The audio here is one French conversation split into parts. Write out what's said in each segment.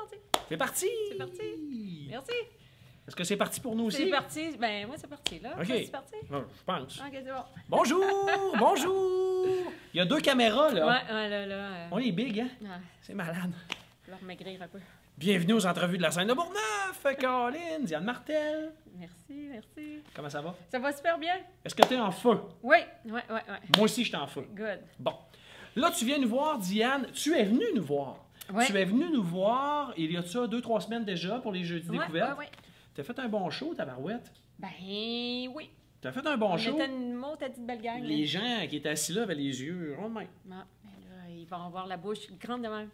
parti. C'est parti! C'est parti. Merci. Est-ce que c'est parti pour nous aussi? C'est parti. Ben, moi, c'est parti, là. OK. Toi, c'est parti? Je pense. OK, c'est bon. Bonjour! Bonjour! Il y a 2 caméras, là. Ouais, là. On est big, hein? Ouais, C'est malade. je vais remaigrir un peu. Bienvenue aux entrevues de la scène de Bourgneuf, Caroline, Diane Martel. Merci. Comment ça va? Ça va super bien? Est-ce que tu es en feu? Oui. Moi aussi, je suis en feu. Good. Bon. Là, tu viens nous voir, Diane. Tu es venue nous voir. Ouais. Tu es venue nous voir il y a ça 2-3 semaines déjà pour les Jeudis découvertes. Ouais. T'as fait un bon show, tabarouette. Ben, oui. T'as fait un bon On show. était une maudite belle gang. Les gens qui étaient assis là avaient les yeux ronds de même. Ah, ben là, ils vont avoir la bouche grande de même.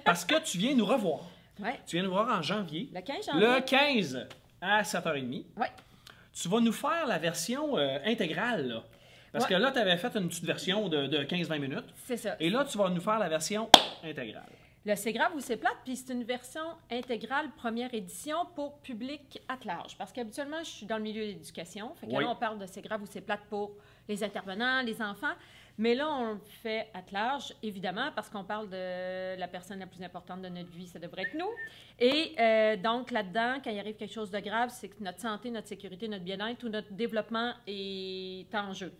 Parce que tu viens nous revoir. Ouais. Tu viens nous voir en janvier. Le 15 janvier. Le 15 à 7h30. Ouais. Tu vas nous faire la version intégrale, là. Parce Ouais. que là, tu avais fait une petite version de 15-20 minutes. C'est ça. Et là, tu vas nous faire la version intégrale. Le C'est grave ou c'est plate, puis c'est une version intégrale première édition pour public at large. Parce qu'habituellement, je suis dans le milieu de l'éducation. Fait que Oui. là, on parle de C'est grave ou c'est plate pour les intervenants, les enfants. Mais là, on le fait at large, évidemment, parce qu'on parle de la personne la plus importante de notre vie, ça devrait être nous. Et donc, là-dedans, quand il arrive quelque chose de grave, c'est que notre santé, notre sécurité, notre bien-être ou notre développement est en jeu.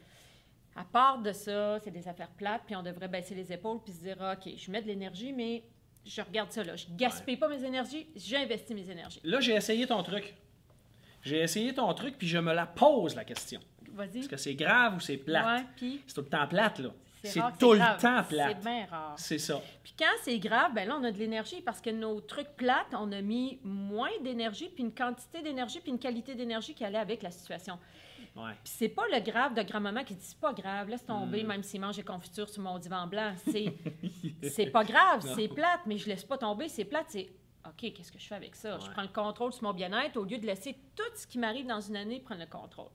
À part de ça, c'est des affaires plates, puis on devrait baisser les épaules puis se dire, OK, je mets de l'énergie, mais je regarde ça là. Je gaspille pas mes énergies, j'investis mes énergies. Là, j'ai essayé ton truc. Puis je me la pose, la question. Vas-y. Est-ce que c'est grave ou c'est plate? Ouais, puis C'est tout le temps plate, là. C'est rare que tout le grave. temps C'est plate. bien rare. C'est ça. Puis quand c'est grave, ben là, on a de l'énergie parce que nos trucs plates, on a mis moins d'énergie, puis une quantité d'énergie, puis une qualité d'énergie qui allait avec la situation. Ouais. Puis c'est pas le grave de grand-maman qui dit c'est pas grave, laisse tomber, même s'il mange des confitures sur mon divan blanc. C'est pas grave, Non. c'est plate, mais je laisse pas tomber, c'est plate, c'est OK, qu'est-ce que je fais avec ça? Je prends le contrôle sur mon bien-être au lieu de laisser tout ce qui m'arrive dans une année prendre le contrôle.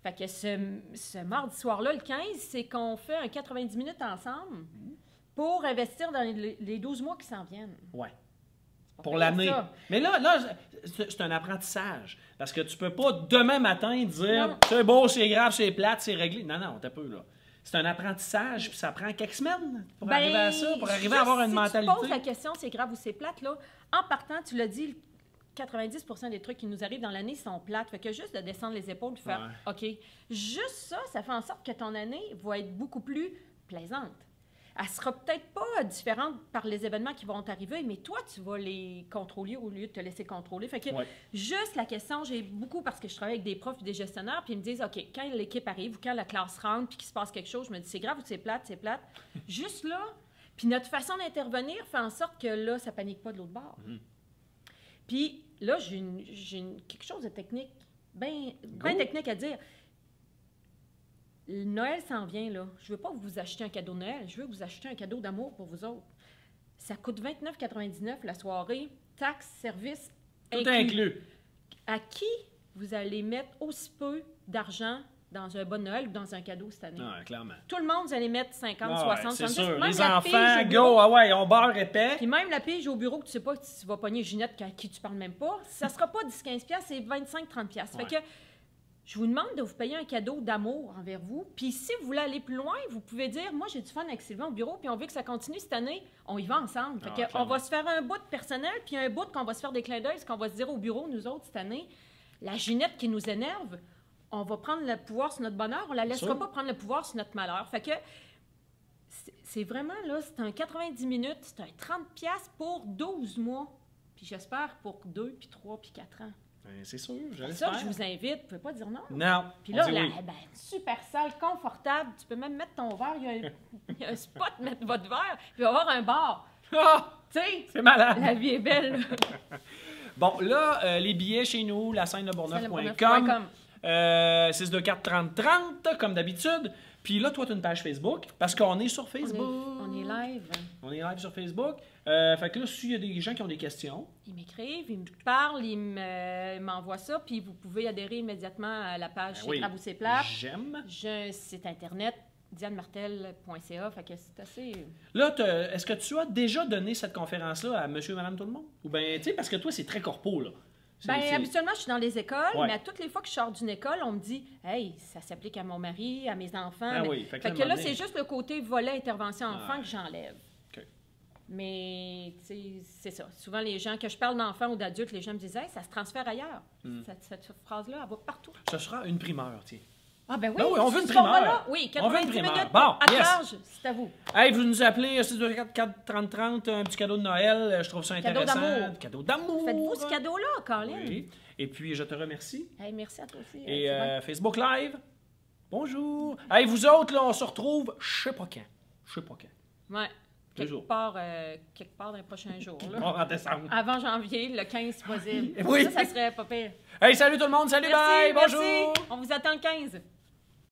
Fait que ce mardi soir-là, le 15, c'est qu'on fait un 90 minutes ensemble pour investir dans les 12 mois qui s'en viennent. Ouais. C'est pas Pour pire, l'année. ça. Mais là, c'est un apprentissage. Parce que tu peux pas demain matin dire Non. c'est beau, c'est grave, c'est plate, c'est réglé. Non, t'as peu, là. C'est un apprentissage, puis ça prend quelques semaines pour Ben, arriver à ça, pour arriver juste à avoir une si mentalité. tu poses la question, c'est grave ou c'est plate, là, en partant, tu l'as dit, 90% des trucs qui nous arrivent dans l'année sont plates. Fait que juste de descendre les épaules et faire OK. Juste ça, ça fait en sorte que ton année va être beaucoup plus plaisante. Elle sera peut-être pas différente par les événements qui vont arriver, mais toi, tu vas les contrôler au lieu de te laisser contrôler. Fait que juste la question, j'ai beaucoup, parce que je travaille avec des profs et des gestionnaires, puis ils me disent, OK, quand l'équipe arrive ou quand la classe rentre puis qu'il se passe quelque chose, je me dis, c'est grave ou c'est plate, c'est plate. Juste là, puis notre façon d'intervenir fait en sorte que là, ça panique pas de l'autre bord. Puis là, j'ai quelque chose de technique, bien technique à dire. Le Noël s'en vient, là. Je veux pas que vous achetiez un cadeau de Noël, je veux que vous achetiez un cadeau d'amour pour vous autres. Ça coûte 29,99 la soirée, taxes, services Tout inclus. À qui vous allez mettre aussi peu d'argent dans un bon Noël ou dans un cadeau cette année? Ouais, clairement. Tout le monde, vous allez mettre 50, Ah 60, c'est 70. sûr. Même Les la pige enfants, au bureau. go, ah ouais, on beurre épais. Puis même la pige au bureau que tu sais pas si tu vas pogner Ginette à qui tu parles même pas, ça sera pas 10-15$, c'est 25-30$. Fait que je vous demande de vous payer un cadeau d'amour envers vous. Puis si vous voulez aller plus loin, vous pouvez dire, moi j'ai du fun avec Sylvain au bureau, puis on veut que ça continue cette année, on y va ensemble. Fait que on va se faire un bout de personnel, puis un bout qu'on va se faire des clins d'œil, ce qu'on va se dire au bureau, nous autres, cette année. La Ginette qui nous énerve, on va prendre le pouvoir sur notre bonheur, on la laissera pas prendre le pouvoir sur notre malheur. Fait que c'est vraiment, là, c'est un 90 minutes, c'est un 30$ pour 12 mois. Puis j'espère pour 2, puis 3, puis 4 ans. C'est sûr, je C'est l'espère. ça, je vous invite, vous pouvez pas dire non. Non. Puis là, on dit oui. super salle, confortable, tu peux même mettre ton verre, il y a un spot, mettre votre verre, puis il va y avoir un bar. Ah! Tu sais, C'est malade. la vie est belle. Bon, là, les billets chez nous, la scène de Bourgneuf.com. 624-3030, comme d'habitude. Puis là, toi, tu as une page Facebook, parce qu'on est sur Facebook. On est live. On est live sur Facebook. Fait que là, s'il y a des gens qui ont des questions... Ils m'écrivent, ils me parlent, ils m'envoient ça, puis vous pouvez adhérer immédiatement à la page C'est grave ou c'est plate. J'aime. J'ai un site internet, dianemartel.ca, fait que c'est assez... Là, est-ce que tu as déjà donné cette conférence-là à monsieur et madame tout le monde? Ou bien, tu sais, parce que toi, c'est très corpo, là. Habituellement, je suis dans les écoles, mais à toutes les fois que je sors d'une école, on me dit « Hey, ça s'applique à mon mari, à mes enfants. » Ah oui, Fait que là, c'est juste le côté volet intervention enfant que j'enlève. OK. Mais, tu sais, c'est ça. Souvent, les gens, que je parle d'enfants ou d'adultes, les gens me disent, hey, ça se transfère ailleurs. Cette phrase-là, elle va partout. Ce sera une primeur, tiens. Ah, ben oui. Ben oui, on veut une primeur. Oui, on veut une 90 primeur. minutes. Bon, à yes. charge, c'est à vous. Hey, vous nous appelez 624-3030, un petit cadeau de Noël. Je trouve ça Cadeau intéressant. d'amour. Cadeau d'amour. Faites-vous ce cadeau-là, Colin. Oui. Et puis, je te remercie. Hey, merci à toi aussi. Et Sylvain. Facebook Live. Bonjour. Hey, vous autres, là, on se retrouve, je sais pas quand. Je sais pas quand. Ouais. Toujours. Quelque part dans les prochains jours. Là. Bon, en décembre. Avant janvier, le 15 si possible. Oui. Ça serait pas pire. Hey, salut tout le monde. Salut, Merci, bye. merci. Bonjour. On vous attend le 15.